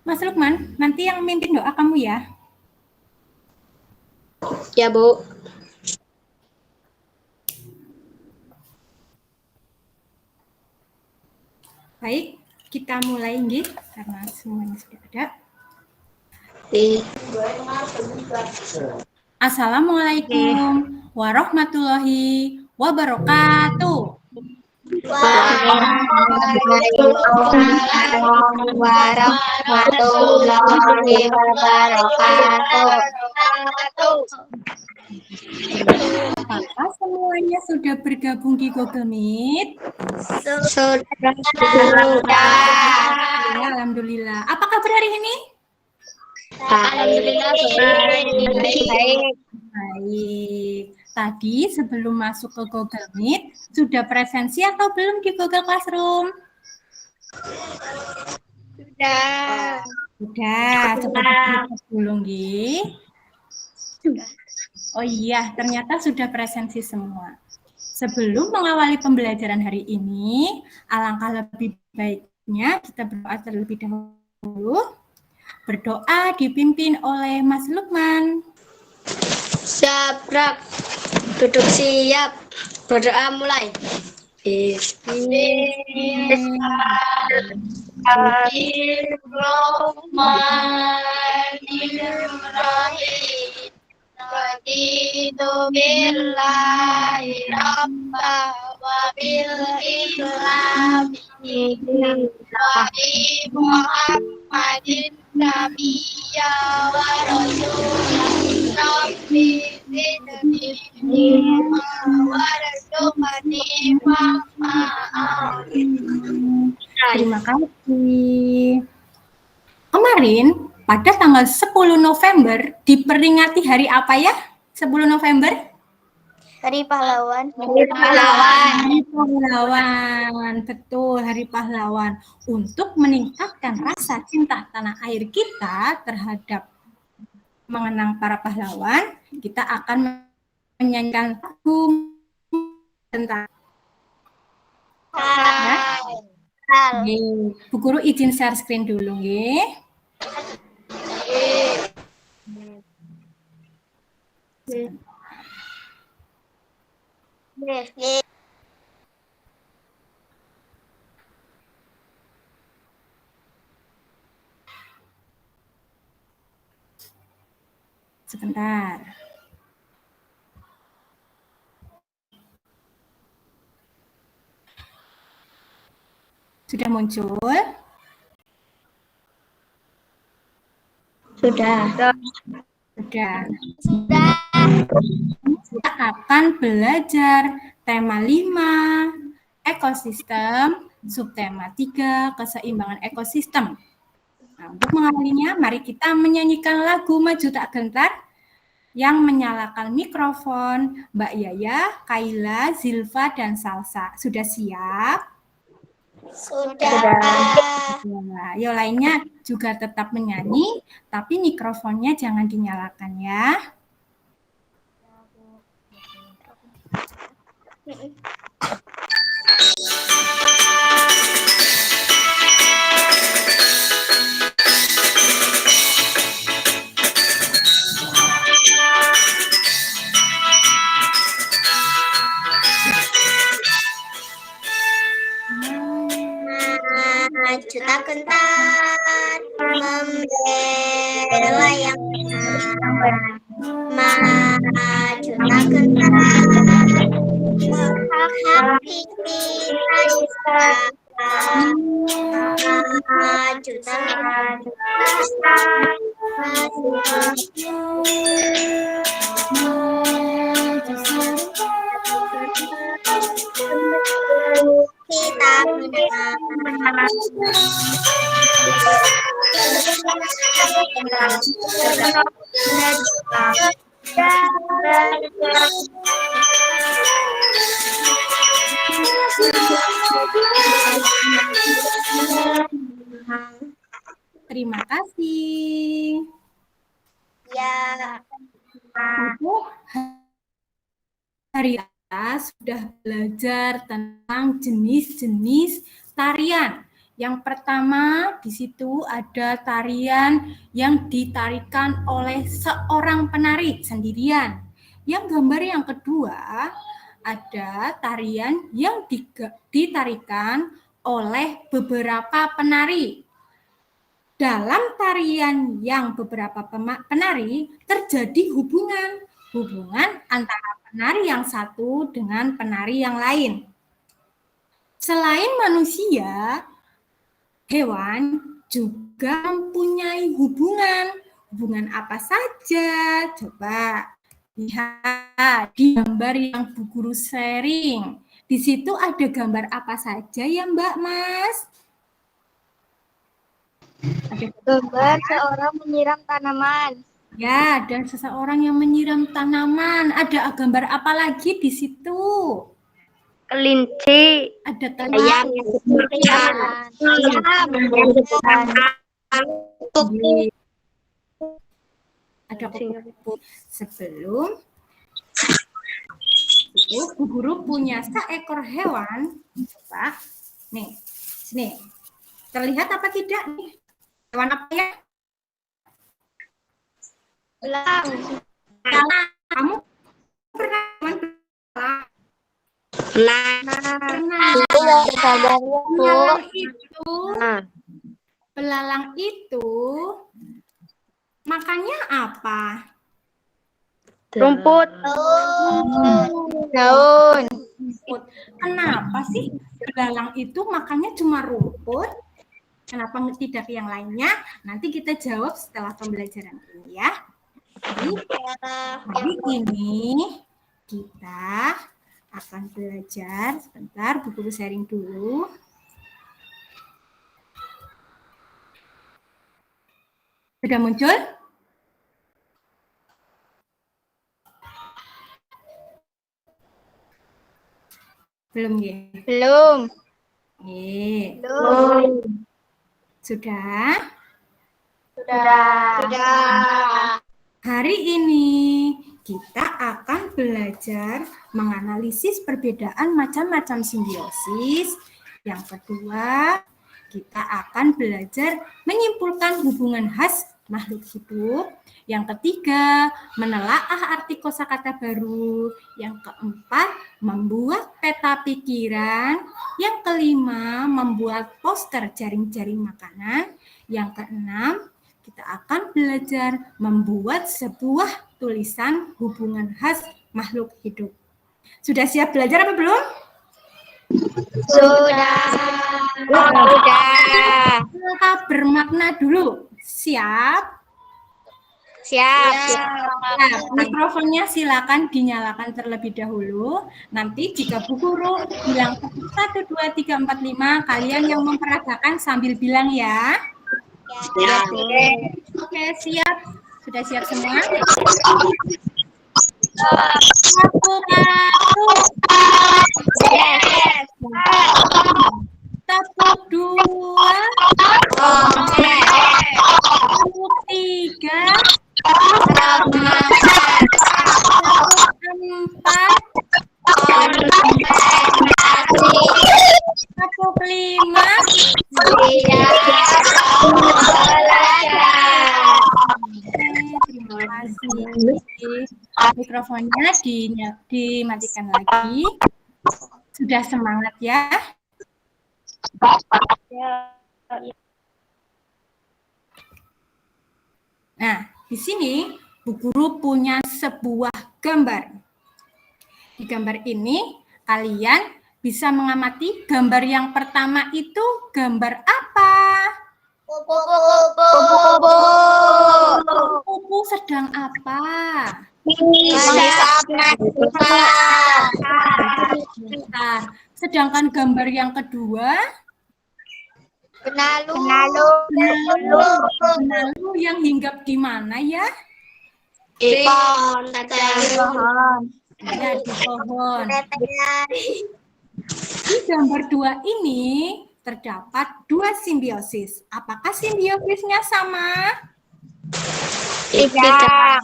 Mas Lukman, nanti yang mimpin doa kamu ya. Ya, Bu. Baik, kita mulai nggih karena semuanya sudah ada. Assalamualaikum warahmatullahi wabarakatuh. Waalaikumsalam warahmatullahi wabarakatuh. Apakah semuanya sudah bergabung di Google Meet? Sudah. Ya, alhamdulillah. Apa kabar hari ini? Alhamdulillah baik. Baik. Tadi sebelum masuk ke Google Meet, sudah presensi atau belum di Google Classroom? Sudah. Coba dicek dulu nggih. Oh iya, ternyata sudah presensi semua. Sebelum mengawali pembelajaran hari ini, alangkah lebih baiknya kita berdoa terlebih dahulu. Berdoa dipimpin oleh Mas Lukman. Siap, Rak. Duduk siap. Berdoa mulai. Bismillahirrahmanirrahim. Raditu billahi rabba wa bil islami wa bi Muhammadin nabiyya wa rasulah rabbi zidni ilma warzuqni Terima kasih. Kemarin pada tanggal 10 November diperingati hari apa ya? 10 November? Hari Pahlawan. Hari Pahlawan, betul, Hari Pahlawan. Untuk meningkatkan rasa cinta tanah air kita terhadap mengenang para pahlawan, kita akan menyanyikan lagu tentang ya. Bu Guru izin share screen dulu, nggih. Sebentar. Sudah muncul? Sudah. Sudah. Kita akan belajar tema 5, ekosistem, subtema 3, keseimbangan ekosistem. Nah, untuk mengawalinya, mari kita menyanyikan lagu Maju Tak Gentar yang menyalakan mikrofon Mbak Yaya, Kaila, Zilfa, dan Salsa. Sudah siap? Sudah. Nah, yang lainnya juga tetap menyanyi, tapi mikrofonnya jangan dinyalakan ya. Maju tak gentar membela yang benar. Maju tak gentar hak kita disahkan. Maju tak gentar kita menang. Terima kasih. Ya. Untuk hari ini sudah belajar tentang jenis-jenis tarian Yang pertama, di situ ada tarian yang ditarikan oleh seorang penari sendirian. Yang gambar yang kedua, ada tarian yang ditarikan oleh beberapa penari. Dalam tarian yang beberapa penari terjadi hubungan antara penari yang satu dengan penari yang lain. Selain manusia, hewan juga mempunyai hubungan. Hubungan apa saja? Coba lihat di gambar yang Bu Guru sharing. Di situ ada gambar apa saja ya Mbak Mas? Ada Gambar seorang menyiram tanaman. Ya, dan seseorang yang menyiram tanaman. Ada gambar apa lagi di situ? Kelinci. Ada Ayam. Ada kupu-kupu. Sebelum itu, Bu Guru punya seekor hewan. Coba, nih, sini. Terlihat apa tidak nih? Hewan apa ya? Belang. Kamu pernah hewan belang? Belalang itu makannya apa? Rumput. Daun. Kenapa sih belalang itu makannya cuma rumput? Kenapa tidak yang lainnya? Nanti kita jawab setelah pembelajaran ini ya. Jadi, hari ini kita akan belajar. Sebentar, Bu Guru sharing dulu. Sudah muncul? Belum ya? Belum. Belum. Sudah? Sudah. Hari ini kita akan belajar menganalisis perbedaan macam-macam simbiosis. Yang kedua, kita akan belajar menyimpulkan hubungan khas makhluk hidup. Yang ketiga, menelaah arti kosakata baru. Yang keempat, membuat peta pikiran. Yang kelima, membuat poster jaring-jaring makanan. Yang keenam, kita akan belajar membuat sebuah tulisan hubungan khas makhluk hidup. Sudah siap belajar apa belum? Sudah. Kita bermakna dulu. Siap? Nah, mikrofonnya silakan dinyalakan terlebih dahulu. Nanti jika Bu Guru bilang 1, 2, 3, 4, 5, kalian yang memperagakan sambil bilang ya. Oke, siap. Sudah siap semua? Satu. Tepuk 2. Tepuk 3. Tepuk 4. Tepuk 5. Terima kasih. Mikrofonnya dimatikan lagi. Sudah semangat ya? Nah, di sini Bu Guru punya sebuah gambar. Di gambar ini kalian bisa mengamati gambar yang pertama itu gambar apa? Kupu sedang apa? Sedangkan gambar yang kedua, Benalu yang hinggap di mana ya? di pohon. Ya, di pohon. Di gambar 2 ini terdapat 2 simbiosis. Apakah simbiosisnya sama? Tidak.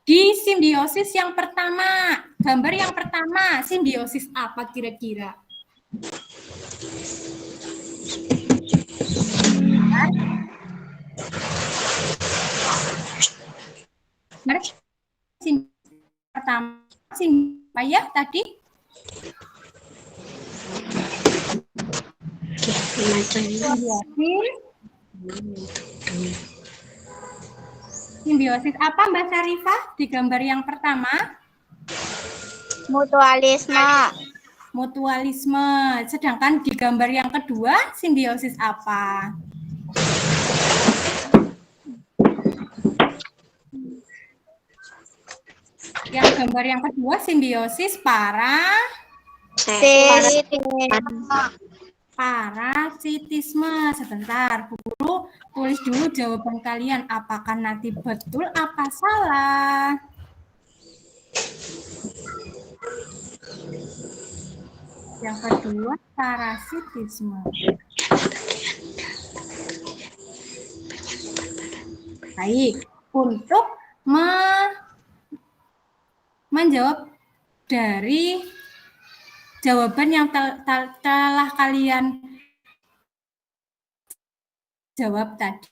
Di simbiosis yang pertama, gambar yang pertama, simbiosis apa kira-kira? Mari pertama apa ya tadi? Simbiosis apa Mbak Syarifah di gambar yang pertama? Mutualisme. Mutualisme. Sedangkan di gambar yang kedua simbiosis apa? Yang gambar yang kedua simbiosis parasitisme. Sebentar, Bu Guru tulis dulu jawaban kalian. Apakah nanti betul apa salah? Yang kedua parasitisme. Baik, untuk menjawab dari jawaban yang telah kalian jawab tadi.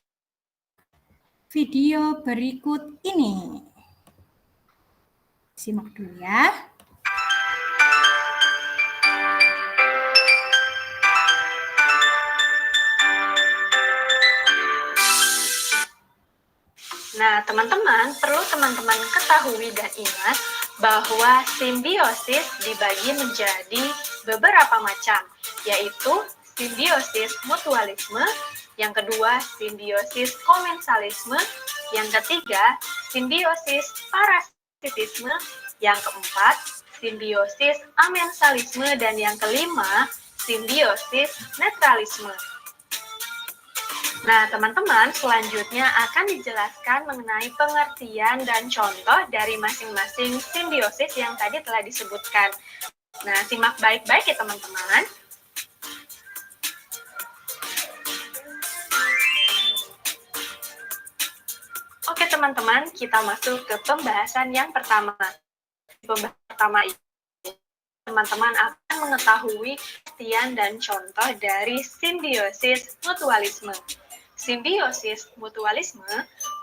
Video berikut ini. Simak dulu ya. Nah, teman-teman, perlu teman-teman ketahui dan ingat bahwa simbiosis dibagi menjadi beberapa macam, yaitu simbiosis mutualisme, yang kedua simbiosis komensalisme, yang ketiga simbiosis parasitisme, yang keempat simbiosis amensalisme, dan yang kelima simbiosis netralisme. Nah, teman-teman, selanjutnya akan dijelaskan mengenai pengertian dan contoh dari masing-masing simbiosis yang tadi telah disebutkan. Nah, simak baik-baik ya, teman-teman. Oke, teman-teman, kita masuk ke pembahasan yang pertama. Pembahasan pertama ini, teman-teman akan mengetahui pengertian dan contoh dari simbiosis mutualisme. Simbiosis mutualisme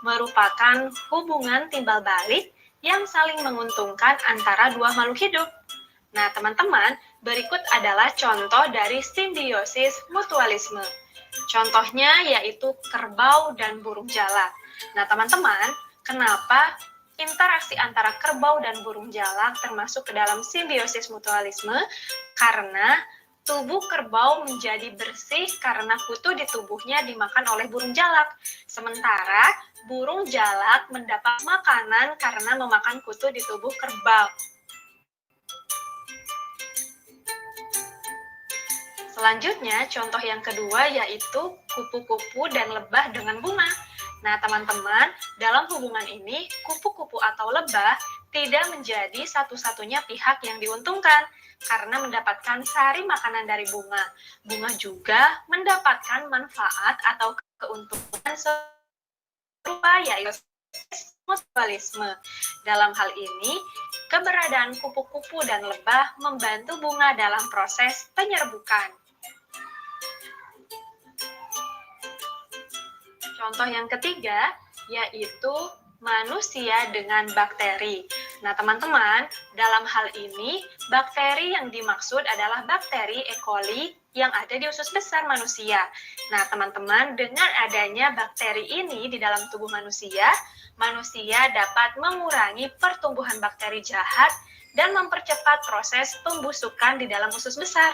merupakan hubungan timbal balik yang saling menguntungkan antara dua makhluk hidup. Nah, teman-teman, berikut adalah contoh dari simbiosis mutualisme. Contohnya yaitu kerbau dan burung jalak. Nah, teman-teman, kenapa interaksi antara kerbau dan burung jalak termasuk ke dalam simbiosis mutualisme? Karena tubuh kerbau menjadi bersih karena kutu di tubuhnya dimakan oleh burung jalak. Sementara burung jalak mendapat makanan karena memakan kutu di tubuh kerbau. Selanjutnya, contoh yang kedua yaitu kupu-kupu dan lebah dengan bunga. Nah, teman-teman, dalam hubungan ini, kupu-kupu atau lebah tidak menjadi satu-satunya pihak yang diuntungkan karena mendapatkan sari makanan dari bunga. Bunga juga mendapatkan manfaat atau keuntungan serupa yaitu mutualisme. Dalam hal ini, keberadaan kupu-kupu dan lebah membantu bunga dalam proses penyerbukan. Contoh yang ketiga yaitu manusia dengan bakteri. Nah, teman-teman, dalam hal ini, bakteri yang dimaksud adalah bakteri E. coli yang ada di usus besar manusia. Nah, teman-teman, dengan adanya bakteri ini di dalam tubuh manusia, manusia dapat mengurangi pertumbuhan bakteri jahat dan mempercepat proses pembusukan di dalam usus besar.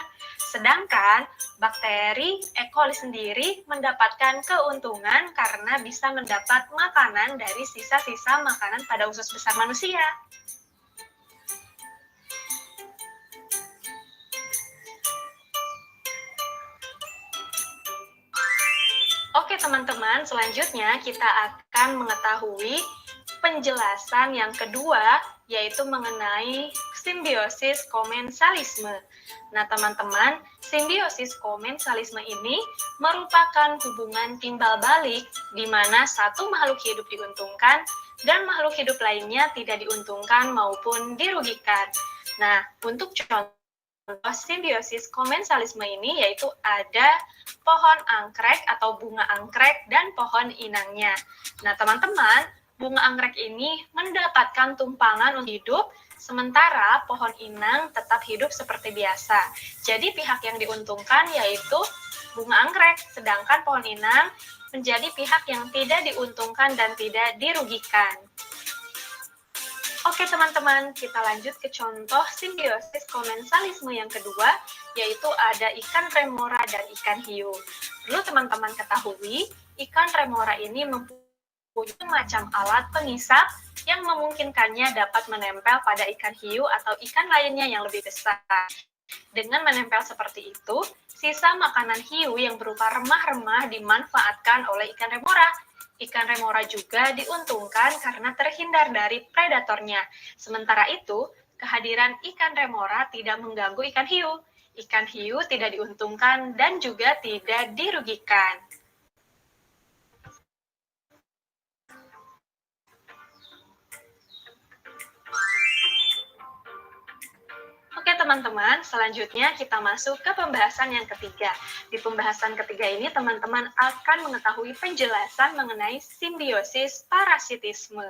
Sedangkan bakteri E. coli sendiri mendapatkan keuntungan karena bisa mendapat makanan dari sisa-sisa makanan pada usus besar manusia. Oke, teman-teman, selanjutnya kita akan mengetahui penjelasan yang kedua, yaitu mengenai simbiosis komensalisme. Nah, teman-teman, simbiosis komensalisme ini merupakan hubungan timbal balik di mana satu makhluk hidup diuntungkan dan makhluk hidup lainnya tidak diuntungkan maupun dirugikan. Nah, untuk contoh simbiosis komensalisme ini yaitu ada pohon anggrek atau bunga anggrek dan pohon inangnya. Nah, teman-teman, bunga anggrek ini mendapatkan tumpangan untuk hidup, sementara pohon inang tetap hidup seperti biasa. Jadi pihak yang diuntungkan yaitu bunga anggrek, sedangkan pohon inang menjadi pihak yang tidak diuntungkan dan tidak dirugikan. Oke teman-teman, kita lanjut ke contoh simbiosis komensalisme yang kedua, yaitu ada ikan remora dan ikan hiu. Perlu teman-teman ketahui, ikan remora ini mempunyai macam alat pengisap yang memungkinkannya dapat menempel pada ikan hiu atau ikan lainnya yang lebih besar. Dengan menempel seperti itu, sisa makanan hiu yang berupa remah-remah dimanfaatkan oleh ikan remora. Ikan remora juga diuntungkan karena terhindar dari predatornya. Sementara itu, kehadiran ikan remora tidak mengganggu ikan hiu. Ikan hiu tidak diuntungkan dan juga tidak dirugikan. Oke teman-teman, selanjutnya kita masuk ke pembahasan yang ketiga. Di pembahasan ketiga ini teman-teman akan mengetahui penjelasan mengenai simbiosis parasitisme.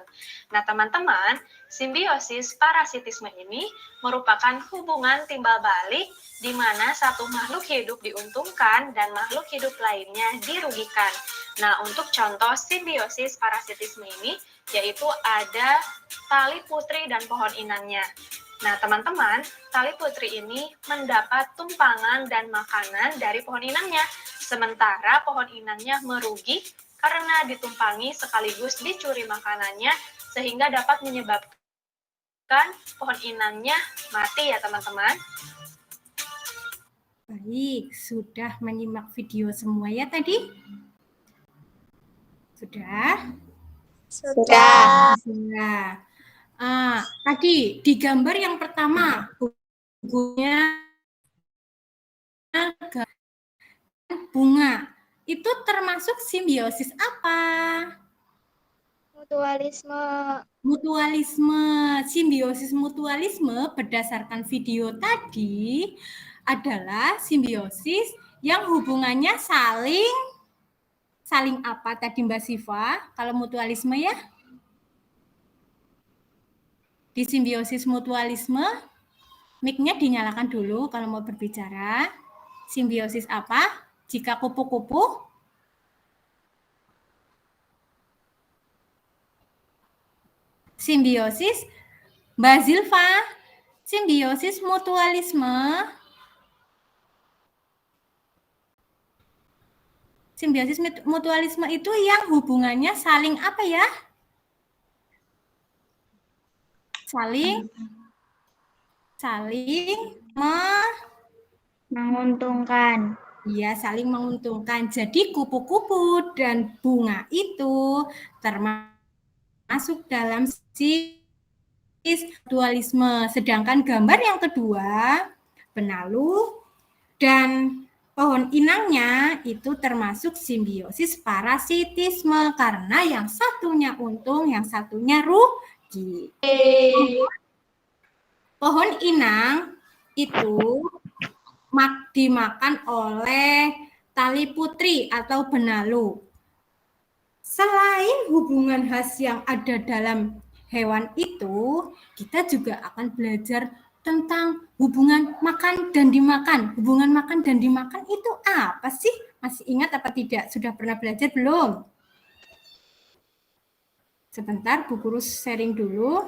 Nah teman-teman, simbiosis parasitisme ini merupakan hubungan timbal balik di mana satu makhluk hidup diuntungkan dan makhluk hidup lainnya dirugikan. Nah untuk contoh simbiosis parasitisme ini, yaitu ada tali putri dan pohon inangnya. Nah, teman-teman, tali putri ini mendapat tumpangan dan makanan dari pohon inangnya, sementara pohon inangnya merugi karena ditumpangi sekaligus dicuri makanannya, sehingga dapat menyebabkan pohon inangnya mati ya, teman-teman. Baik, sudah menyimak video semua ya tadi? Sudah? Sudah. Tadi di gambar yang pertama bukunya bunga itu termasuk simbiosis apa? Mutualisme. Simbiosis mutualisme berdasarkan video tadi adalah simbiosis yang hubungannya saling apa tadi Mbak Siva? Kalau mutualisme ya? Di simbiosis mutualisme, mic-nya dinyalakan dulu kalau mau berbicara. Simbiosis apa? Jika kupu-kupu. Simbiosis, Mbak Zilfa. Simbiosis mutualisme. Simbiosis mutualisme itu yang hubungannya saling apa ya? Saling menguntungkan. Iya, saling menguntungkan. Jadi kupu-kupu dan bunga itu termasuk dalam simbiosis mutualisme. Sedangkan gambar yang kedua, benalu dan pohon inangnya itu termasuk simbiosis parasitisme karena yang satunya untung, yang satunya rugi. Pohon inang itu dimakan oleh tali putri atau benalu. Selain hubungan khas yang ada dalam hewan itu, kita juga akan belajar tentang hubungan makan dan dimakan. Hubungan makan dan dimakan itu apa sih? Masih ingat apa tidak? Sudah pernah belajar belum? Sebentar, Bu Guru sharing dulu.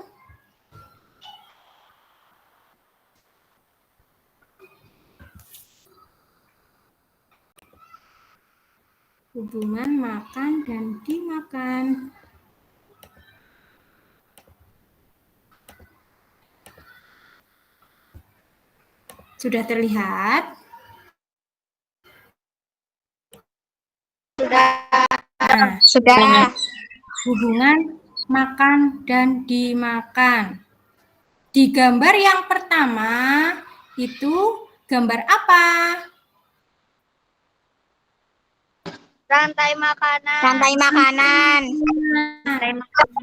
Hubungan makan dan dimakan. Sudah terlihat? Sudah. Hubungan makan dan dimakan. Di gambar yang pertama itu gambar apa? Rantai makanan.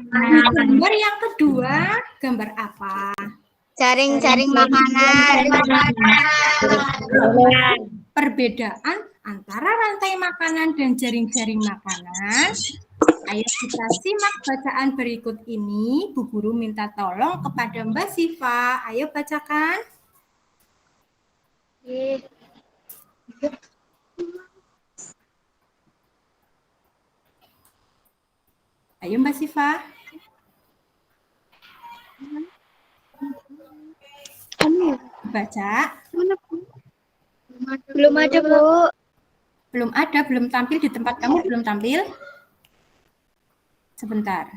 Di gambar yang kedua gambar apa? Jaring makanan. Perbedaan antara rantai makanan dan jaring-jaring makanan Ayo kita simak bacaan berikut ini. Bu Guru minta tolong kepada Mbak Siva. Ayo bacakan. Ayo Mbak Siva. Baca. Belum ada, Bu. Belum ada, belum tampil di tempat kamu, belum tampil. Sebentar.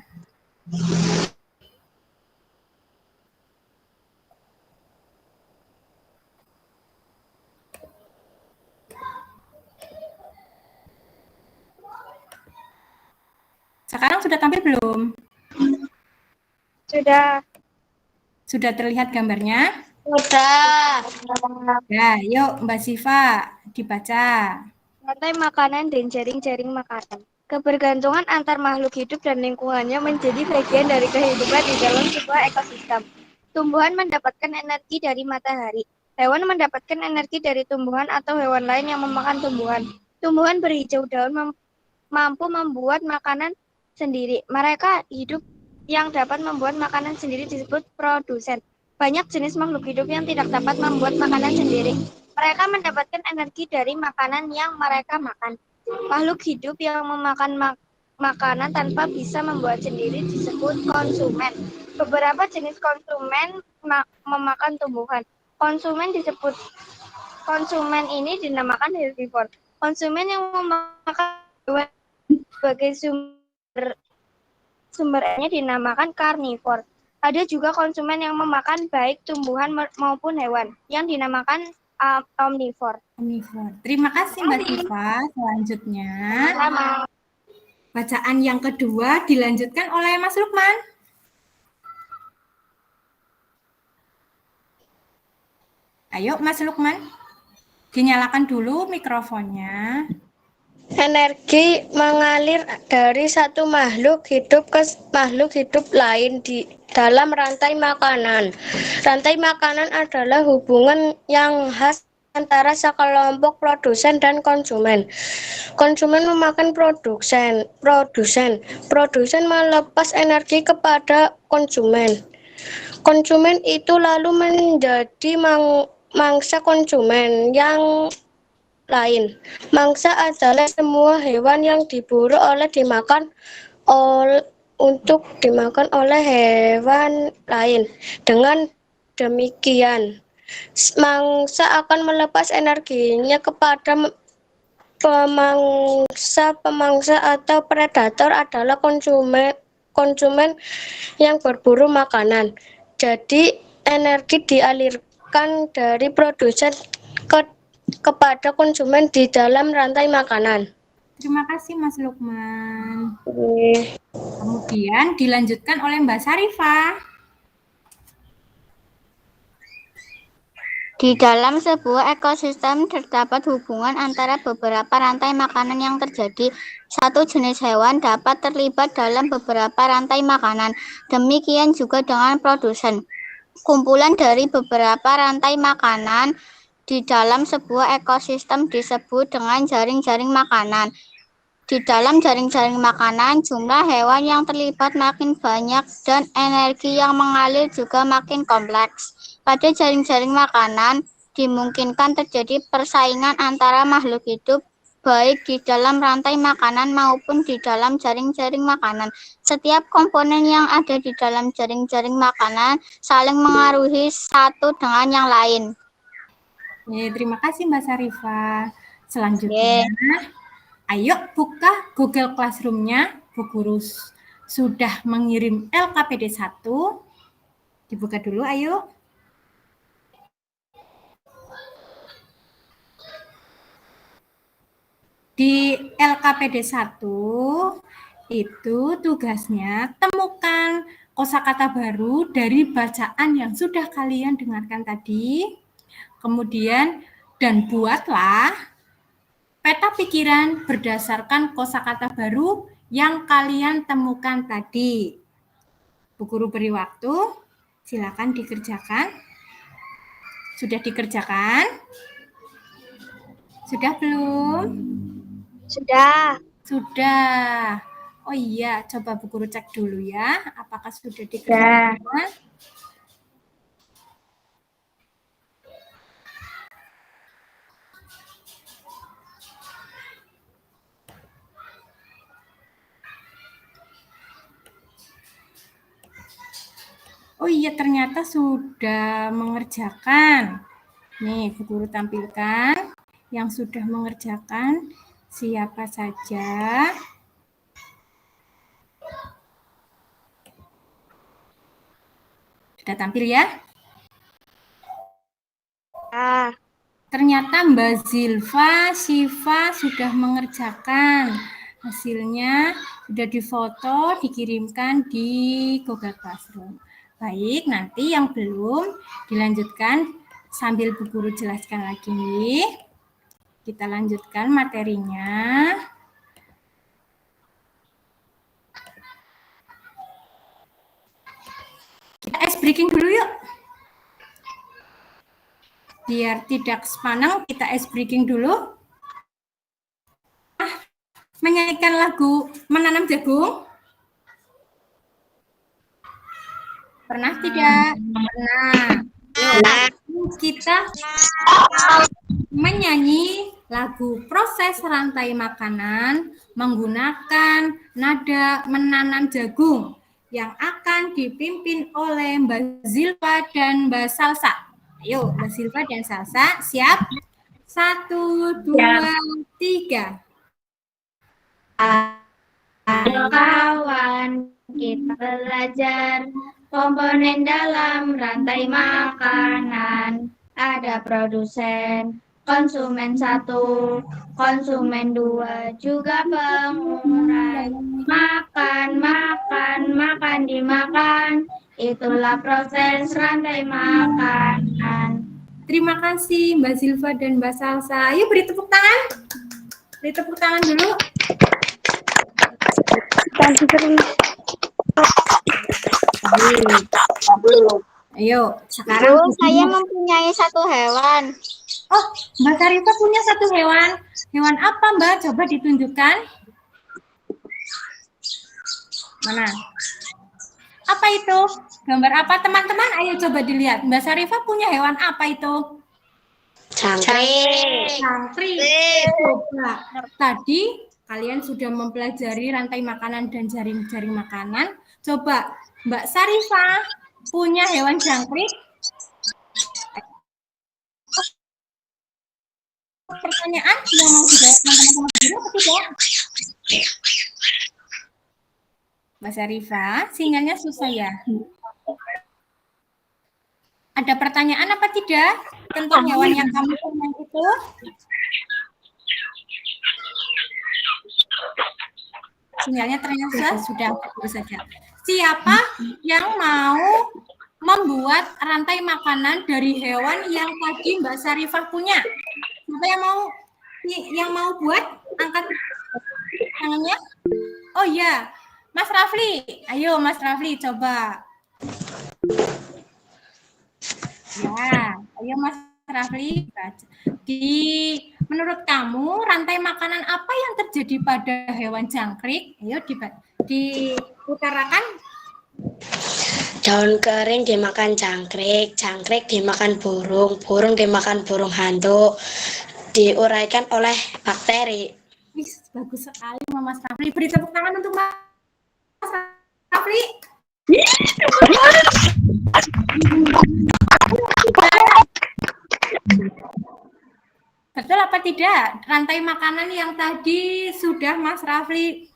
Sekarang sudah tampil belum? Sudah. Sudah terlihat gambarnya? Sudah. Ya, yuk Mbak Siva, dibaca. Rantai makanan dan jaring-jaring makanan. Kebergantungan antar makhluk hidup dan lingkungannya menjadi bagian dari kehidupan di dalam sebuah ekosistem. Tumbuhan mendapatkan energi dari matahari. Hewan mendapatkan energi dari tumbuhan atau hewan lain yang memakan tumbuhan. Tumbuhan berhijau daun mampu membuat makanan sendiri. Mereka hidup yang dapat membuat makanan sendiri disebut produsen. Banyak jenis makhluk hidup yang tidak dapat membuat makanan sendiri. Mereka mendapatkan energi dari makanan yang mereka makan. Makhluk hidup yang memakan makanan tanpa bisa membuat sendiri disebut konsumen. Beberapa jenis konsumen memakan tumbuhan. Konsumen ini dinamakan herbivore. Konsumen yang memakan hewan sebagai sumbernya dinamakan karnivor. Ada juga konsumen yang memakan baik tumbuhan maupun hewan yang dinamakan omnivor. Terima kasih Mbak Siva. Selanjutnya, Sama. bacaan yang kedua dilanjutkan oleh Mas Lukman. Ayo Mas Lukman, dinyalakan dulu mikrofonnya. Energi mengalir dari satu makhluk hidup ke makhluk hidup lain di dalam rantai makanan. Rantai makanan adalah hubungan yang khas antara sekelompok produsen dan konsumen. Konsumen memakan produsen. Produsen melepas energi kepada konsumen. Konsumen itu lalu menjadi mangsa konsumen yang lain. Mangsa adalah semua hewan yang diburu untuk dimakan oleh hewan lain. Dengan demikian, mangsa akan melepas energinya kepada pemangsa atau predator adalah konsumen yang berburu makanan. Jadi energi dialirkan dari produsen kepada konsumen di dalam rantai makanan. Terima kasih Mas Lukman. Kemudian dilanjutkan oleh Mbak Sarifah. Di dalam sebuah ekosistem terdapat hubungan antara beberapa rantai makanan yang terjadi. Satu jenis hewan dapat terlibat dalam beberapa rantai makanan. Demikian juga dengan produsen. Kumpulan dari beberapa rantai makanan di dalam sebuah ekosistem disebut dengan jaring-jaring makanan. Di dalam jaring-jaring makanan, jumlah hewan yang terlibat makin banyak dan energi yang mengalir juga makin kompleks. Pada jaring-jaring makanan, dimungkinkan terjadi persaingan antara makhluk hidup, baik di dalam rantai makanan maupun di dalam jaring-jaring makanan. Setiap komponen yang ada di dalam jaring-jaring makanan saling mengaruhi satu dengan yang lain. Terima kasih Mbak Sarifah. Selanjutnya, ayo buka Google Classroom-nya. Bu Guru sudah mengirim LKPD 1. Dibuka dulu, ayo. Di LKPD 1, itu tugasnya temukan kosakata baru dari bacaan yang sudah kalian dengarkan tadi. Kemudian, dan buatlah peta pikiran berdasarkan kosakata baru yang kalian temukan tadi. Bu Guru beri waktu, silakan dikerjakan. Sudah dikerjakan? Sudah belum? Sudah. Sudah. Oh iya, coba Bu Guru cek dulu ya, apakah sudah dikerjakan? Oh iya, ternyata sudah mengerjakan. Nih, Bu Guru tampilkan yang sudah mengerjakan siapa saja. Sudah tampil ya? Ternyata Mbak Zilva, Syifa sudah mengerjakan. Hasilnya sudah difoto, dikirimkan di Google Classroom. Baik, nanti yang belum dilanjutkan sambil Bu Guru jelaskan lagi. Kita lanjutkan materinya. Kita ice breaking dulu yuk. Biar tidak sepanang, kita ice breaking dulu. Menyanyikan lagu Menanam Jagung? Pernah tidak? Pernah. Yuk, kita menyanyi lagu Proses Rantai Makanan menggunakan nada Menanam Jagung yang akan dipimpin oleh Mbak Zilva dan Mbak Salsa. Ayo, Mbak Zilva dan Salsa, siap? 1, 2, 3. Halo kawan, kita belajar komponen dalam rantai makanan. Ada produsen, konsumen 1, konsumen 2, juga pengurai. Makan, dimakan. Itulah proses rantai makanan. Terima kasih Mbak Zilva dan Mbak Salsa. Ayo beri tepuk tangan. Beri tepuk tangan dulu. Ayo, sekarang saya mempunyai satu hewan. Oh, Mbak Sarita punya satu hewan. Hewan apa, Mbak? Coba ditunjukkan. Mana? Apa itu? Gambar apa, teman-teman? Ayo coba dilihat. Mbak Sarifah punya hewan apa itu? Cangkrik. Cangkrik. Coba. Tadi kalian sudah mempelajari rantai makanan dan jaring-jaring makanan. Coba, Mbak Sarifah punya hewan jangkrik? Pertanyaan yang mau dijawab teman-teman guru atau tidak? Mbak Sarifah, sinyalnya susah ya? Ada pertanyaan apa tidak tentang hewan yang kamu punya itu? Sinyalnya ternyata sudah bagus saja. Siapa yang mau membuat rantai makanan dari hewan yang tadi Mbak Sarifah punya? Siapa yang mau buat? Angkat tangannya. Oh iya, Mas Rafli. Ayo Mas Rafli coba. Ya, ayo Mas Rafli. Menurut kamu rantai makanan apa yang terjadi pada hewan jangkrik? Ayo diutarakan. Daun kering dimakan jangkrik, jangkrik dimakan burung, burung dimakan burung hantu, diuraikan oleh bakteri. Wih, bagus sekali Mas Rafli. Beri tepuk tangan untuk Mas Rafli. Betul apa tidak? Rantai makanan yang tadi sudah Mas Rafli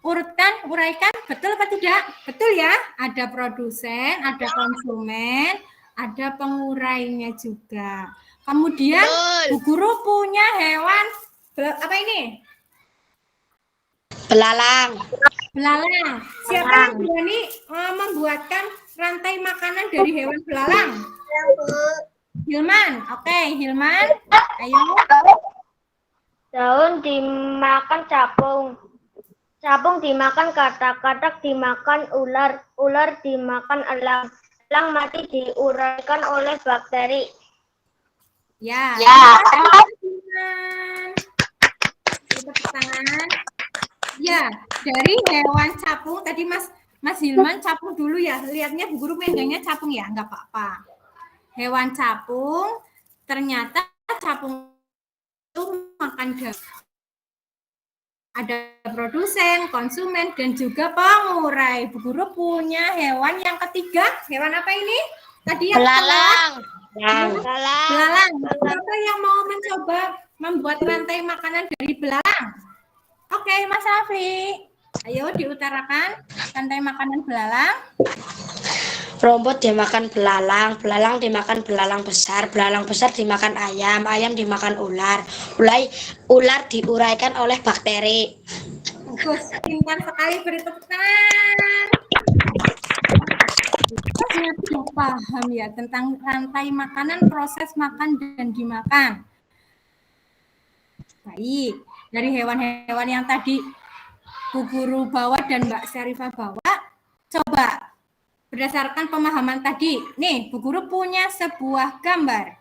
uraikan, betul apa tidak? Betul ya? Ada produsen, ada konsumen, ada pengurainya juga. Kemudian Bu Guru punya hewan apa ini? Belalang. Belalang. Siapa yang berani membuatkan rantai makanan dari hewan belalang? Hilman. Oke, Hilman. Ayo. Daun dimakan capung. Capung dimakan katak, katak dimakan ular, ular dimakan elang, elang mati diuraikan oleh bakteri. Ya. Tepuk tangan. Ya, dari hewan capung tadi Mas Hilman capung dulu ya. Lihatnya Bu Guru megangnya capung ya, nggak apa-apa. Hewan capung, ternyata capung itu makan gabus. Ada produsen, konsumen, dan juga pengurai. Bu Guru punya hewan yang ketiga. Hewan apa ini? Tadi yang Belalang. Belalang. Siapa yang mau mencoba membuat rantai makanan dari belalang? Oke, Mas Raffi. Ayo diutarakan rantai makanan belalang. Rumput dimakan belalang, belalang dimakan belalang besar dimakan ayam, ayam dimakan ular, ular diuraikan oleh bakteri. Bagus, pintar sekali, beri tepuk tangan. Kita sudah paham ya tentang rantai makanan, proses makan dan dimakan. Baik, dari hewan-hewan yang tadi Bu Guru bawa dan Mbak Syarifah bawa, coba berdasarkan pemahaman tadi, nih Bu Guru punya sebuah gambar.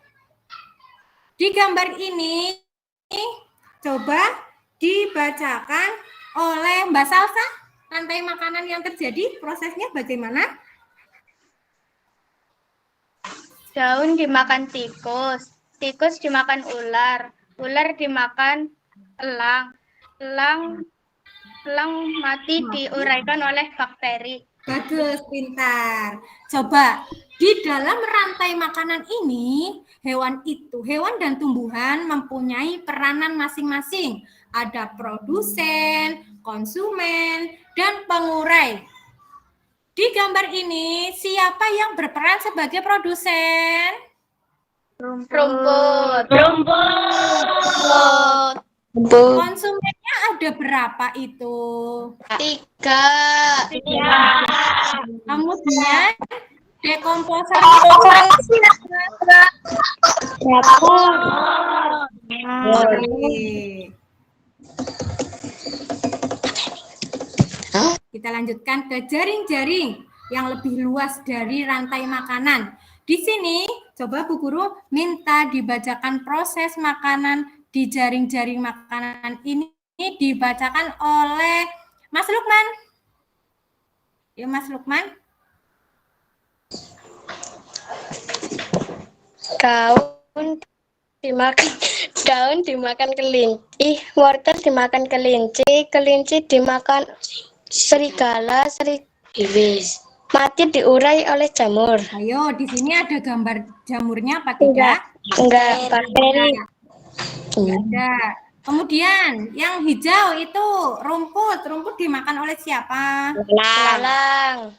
Di gambar ini, coba dibacakan oleh Mbak Salsa, rantai makanan yang terjadi, prosesnya bagaimana? Daun dimakan tikus, tikus dimakan ular, ular dimakan elang, elang mati diuraikan oleh bakteri. Bagus, pintar. Coba, di dalam rantai makanan ini, hewan dan tumbuhan mempunyai peranan masing-masing. Ada produsen, konsumen, dan pengurai. Di gambar ini, siapa yang berperan sebagai produsen? Rumput. Konsumennya ada berapa itu? 3. Kemudian dekomposer Kita lanjutkan ke jaring-jaring yang lebih luas dari rantai makanan. Di sini, coba Bu Guru minta dibacakan proses makanan di jaring-jaring makanan ini dibacakan oleh Mas Lukman. Ya, Mas Lukman. Daun dimakan kelinci, wortel dimakan kelinci, kelinci dimakan serigala, mati diurai oleh jamur. Ayo, di sini ada gambar jamurnya apa tidak? Enggak, bakteri. Tidak ada. Kemudian yang hijau itu rumput. Rumput dimakan oleh siapa? Belalang.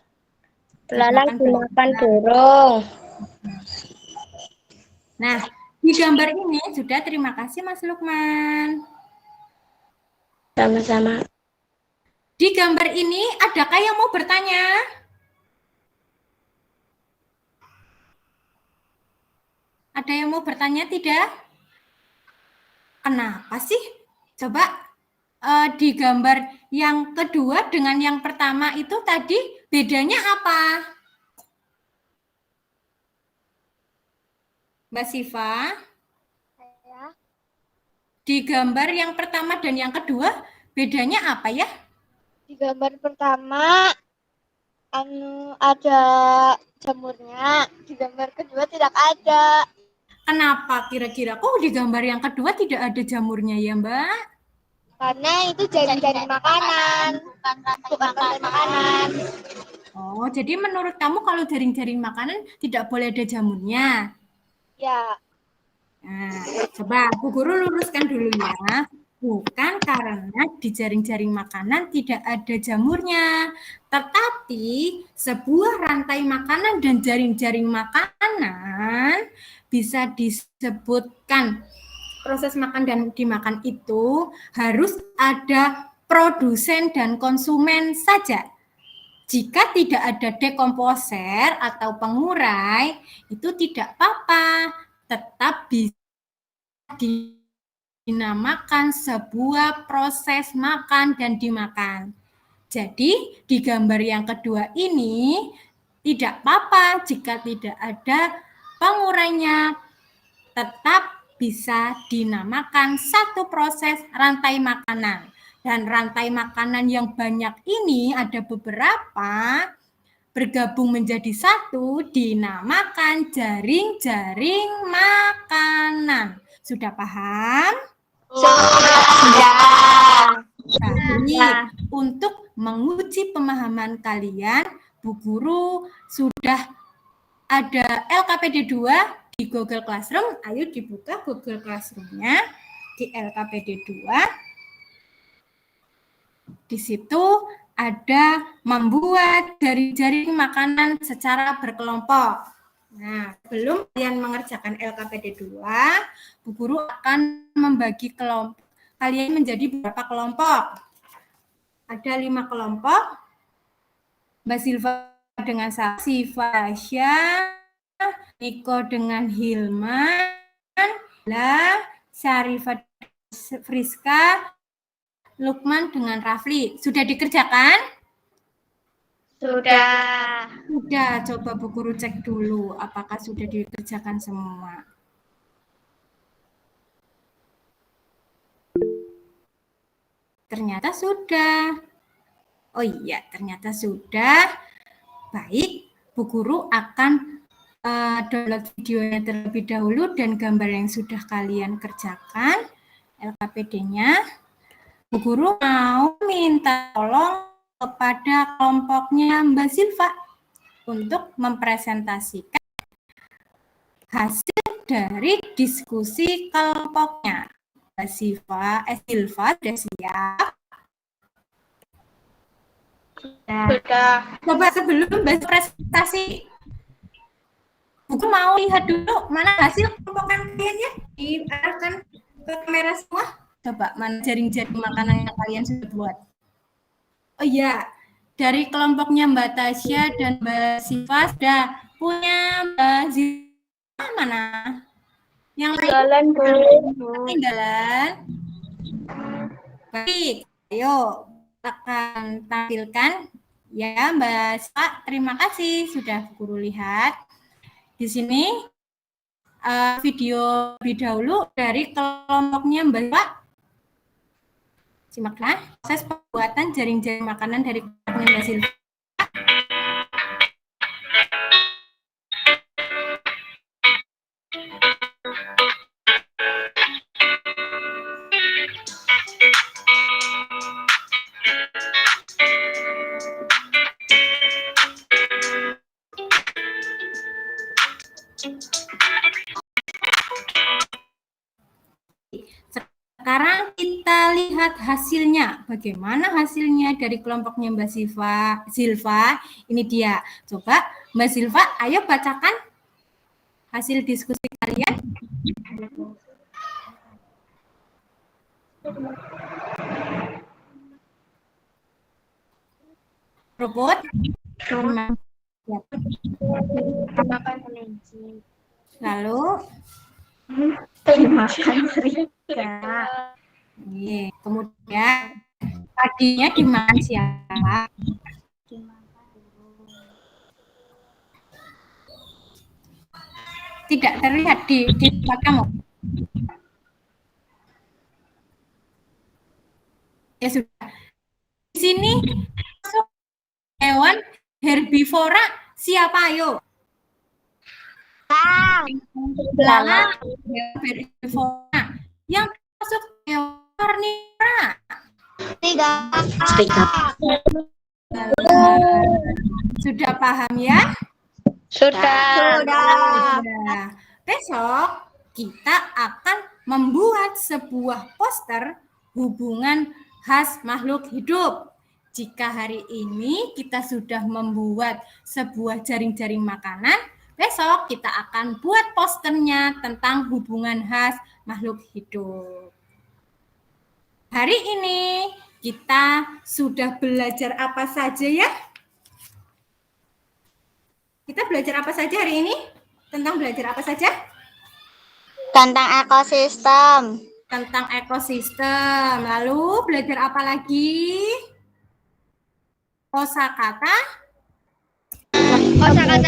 Belalang dimakan burung. Nah, di gambar ini sudah, terima kasih Mas Lukman. Sama-sama. Di gambar ini adakah yang mau bertanya? Ada yang mau bertanya tidak? Kenapa sih? Coba di gambar yang kedua dengan yang pertama itu tadi bedanya apa? Mbak Siva? Di gambar yang pertama dan yang kedua bedanya apa ya? Di gambar pertama ada jamurnya, di gambar kedua tidak ada. Kenapa kira-kira? Kok di gambar yang kedua tidak ada jamurnya ya, Mbak? Karena itu jaring-jaring makanan, bukan rantai makanan. Oh, jadi menurut kamu kalau jaring-jaring makanan tidak boleh ada jamurnya? Ya. Nah, coba Bu Guru luruskan dulu ya. Bukan karena di jaring-jaring makanan tidak ada jamurnya, tetapi sebuah rantai makanan dan jaring-jaring makanan bisa disebutkan proses makan dan dimakan itu harus ada produsen dan konsumen saja. Jika tidak ada dekomposer atau pengurai, itu tidak apa-apa, tetap bisa dinamakan sebuah proses makan dan dimakan. Jadi, di gambar yang kedua ini, tidak apa-apa jika tidak ada pengurainya, tetap bisa dinamakan satu proses rantai makanan. Dan rantai makanan yang banyak ini ada beberapa bergabung menjadi satu dinamakan jaring-jaring makanan. Sudah paham? Sudah. Baik, untuk menguji pemahaman kalian, Bu Guru sudah ada LKPD 2 di Google Classroom. Ayo dibuka Google Classroom-nya di LKPD 2. Di situ ada membuat jaring-jaring makanan secara berkelompok. Nah, sebelum kalian mengerjakan LKPD 2, Bu Guru akan membagi kelompok kalian menjadi beberapa kelompok. Ada 5 kelompok. Mbak Silva dengan Siva Asya, Niko dengan Hilman, Syarifah Friska, Lukman dengan Rafli. Sudah dikerjakan? Sudah. Sudah, coba Bu Guru cek dulu apakah sudah dikerjakan semua. Ternyata sudah. Oh iya, ternyata sudah. Baik, Bu Guru akan download videonya terlebih dahulu dan gambar yang sudah kalian kerjakan, LKPD-nya. Bu Guru mau minta tolong kepada kelompoknya Mbak Silva untuk mempresentasikan hasil dari diskusi kelompoknya. Mbak Silva sudah siap? Sudah. Coba sebelum Mbak presentasi, Bu Guru mau lihat dulu mana hasil kelompok kalian ya, diarahkan ke kamera semua. Coba mana jaring-jaring makanan yang kalian sudah buat. Oh iya, dari kelompoknya Mbak Tasya dan Mbak Siva sudah punya Mbak Zita mana? Yang lain ketinggalan. Baik, ayo akan tampilkan ya Mbak Siva. Terima kasih sudah Guru lihat. Di sini video lebih dahulu dari kelompoknya Mbak Siva. Simaklah proses pembuatan jaring-jaring makanan dari kelompoknya Mbak Silva. Sekarang kita lihat hasilnya. Bagaimana hasilnya dari kelompoknya Mbak Silva? Ini dia. Coba Mbak Silva, ayo bacakan hasil diskusi kalian. Robot. Lalu kemudian tadinya dimakan siapa? Tidak terlihat di tempat kamu. Ya sudah. Di sini hewan herbivora siapa ayo? Belalang. Herbivora. Yang masuk hewan karnivora. Serigala. Sudah paham ya? Sudah. Besok kita akan membuat sebuah poster hubungan khas makhluk hidup. Jika hari ini kita sudah membuat sebuah jaring-jaring makanan, besok kita akan buat posternya tentang hubungan khas makhluk hidup. Hari ini kita sudah belajar apa saja ya? Kita belajar apa saja hari ini? Tentang belajar apa saja? Tentang ekosistem. Tentang ekosistem. Lalu belajar apa lagi? Kosakata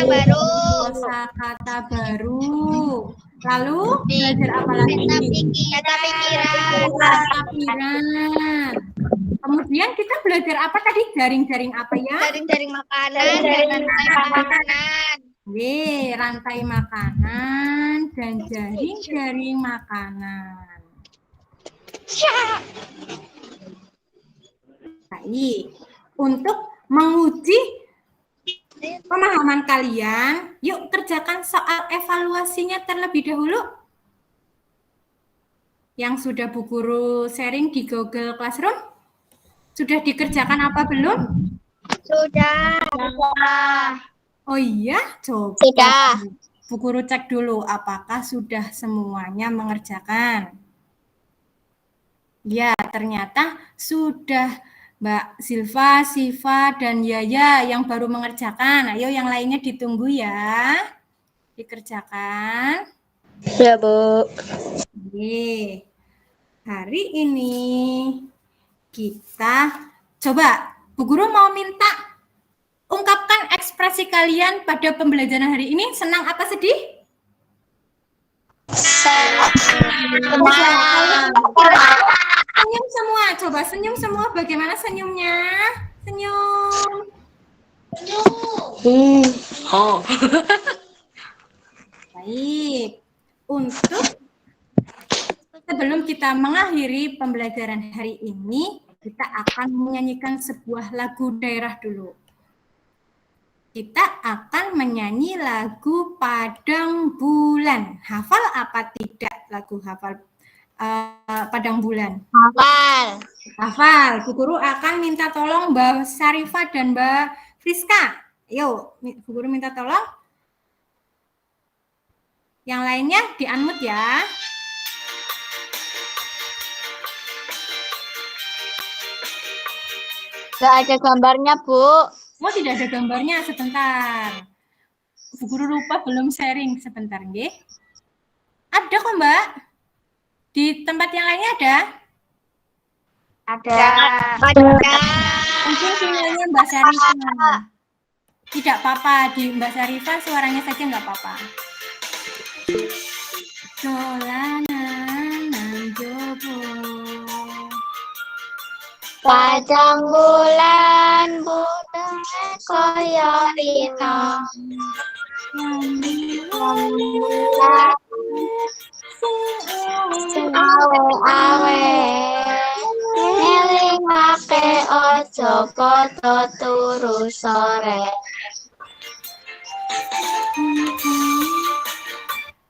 baru. Kosakata baru. Lalu belajar apa lagi? Kata pikiran. Kata pikiran. Kemudian kita belajar apa tadi? Jaring-jaring apa ya? Jaring-jaring makanan dan rantai makanan. Rantai makanan dan jaring-jaring makanan. Baik. Untuk menguji pemahaman kalian, yuk kerjakan soal evaluasinya terlebih dahulu. Yang sudah Bu Guru sharing di Google Classroom, sudah dikerjakan apa belum? Sudah. Oh iya, coba Sudah. Bu Guru cek dulu apakah sudah semuanya mengerjakan. Ya, ternyata sudah Mbak Silva, Siva, dan Yaya yang baru mengerjakan. Ayo yang lainnya ditunggu ya. Dikerjakan. Ya, Bu. Oke. Hari ini kita coba Bu Guru mau minta ungkapkan ekspresi kalian pada pembelajaran hari ini. Senang atau sedih? Senyum semua, coba senyum semua. Bagaimana senyumnya? Senyum. Oh. Baik. Untuk sebelum kita mengakhiri pembelajaran hari ini, kita akan menyanyikan sebuah lagu daerah dulu. Kita akan menyanyi lagu Padang Bulan. Hafal apa tidak lagu Padang Bulan? Hafal. Hafal. Bu Guru akan minta tolong Mbak Syarifah dan Mbak Friska. Ayo, Bu Guru minta tolong. Yang lainnya di-unmute ya. Nggak ada gambarnya, Bu. Oh, tidak ada gambarnya, sebentar. Bu Guru lupa belum sharing, sebentar, nggih. Ada kok, Mbak. Di tempat yang lainnya ada? Ada. Mungkin sinyalnya Mbak Syarifah. Tidak apa-apa, di Mbak Syarifah suaranya saja nggak apa-apa. Dolanan nang jobo. Padang bulan budeng kaya rina. Awe-awe ngelingake ojo padha turu sore.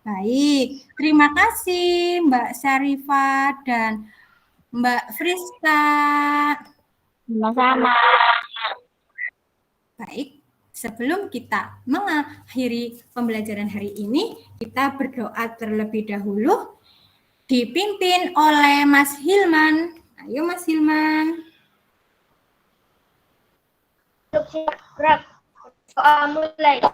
Baik, terima kasih Mbak Syarifah dan Mbak Friska. Sama-sama. Baik, sebelum kita mengakhiri pembelajaran hari ini, kita berdoa terlebih dahulu, dipimpin oleh Mas Hilman. Ayo Mas Hilman. Gerak. Mulai.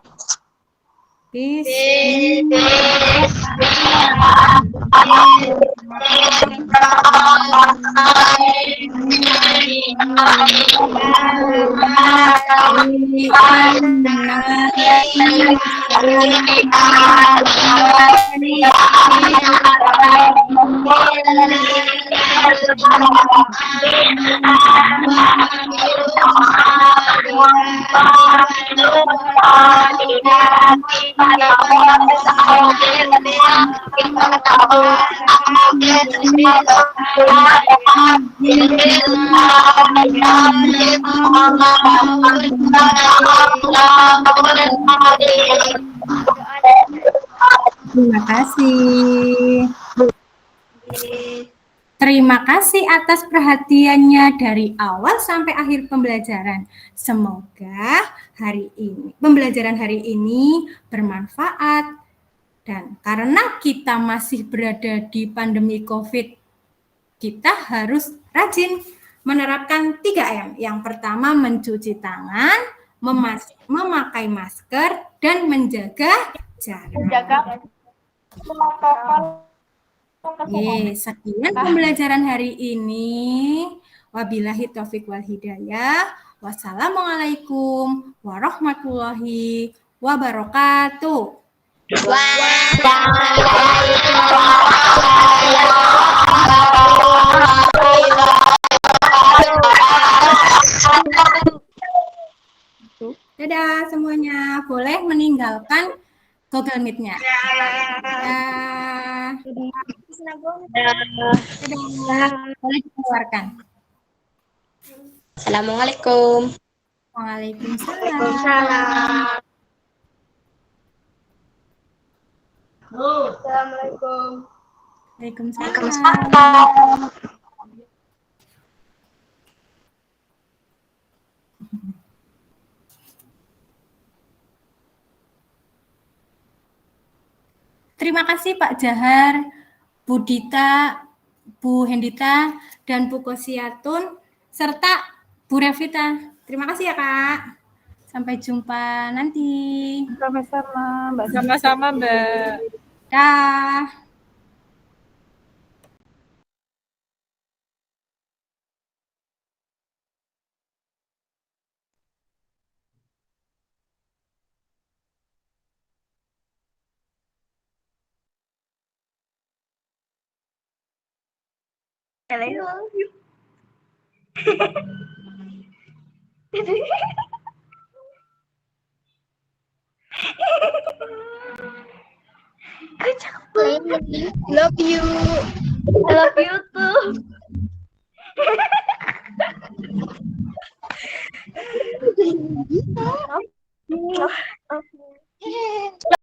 Terima kasih. Terima kasih atas perhatiannya dari awal sampai akhir pembelajaran. Semoga pembelajaran hari ini bermanfaat. Dan karena kita masih berada di pandemi COVID, kita harus rajin menerapkan 3M. Yang pertama mencuci tangan, memakai masker, dan menjaga jarak. Sekian pembelajaran hari ini. Wabillahi taufiq wal hidayah. Wassalamualaikum warahmatullahi wabarakatuh. Waalaikumsalam. Dadah semuanya. Boleh meninggalkan Google Meet-nya. Dadah. Dadah. Boleh dikeluarkan. Assalamualaikum. Waalaikumsalam. Assalamualaikum. Waalaikumsalam. Terima kasih Pak Jahar, Bu Dita, Bu Hendita, dan Bu Kosiatun, serta Bu Revita. Terima kasih ya Kak. Sampai jumpa nanti. Sama-sama, Mbak. Sama-sama, Mbak. Dah. Love you. I love you too.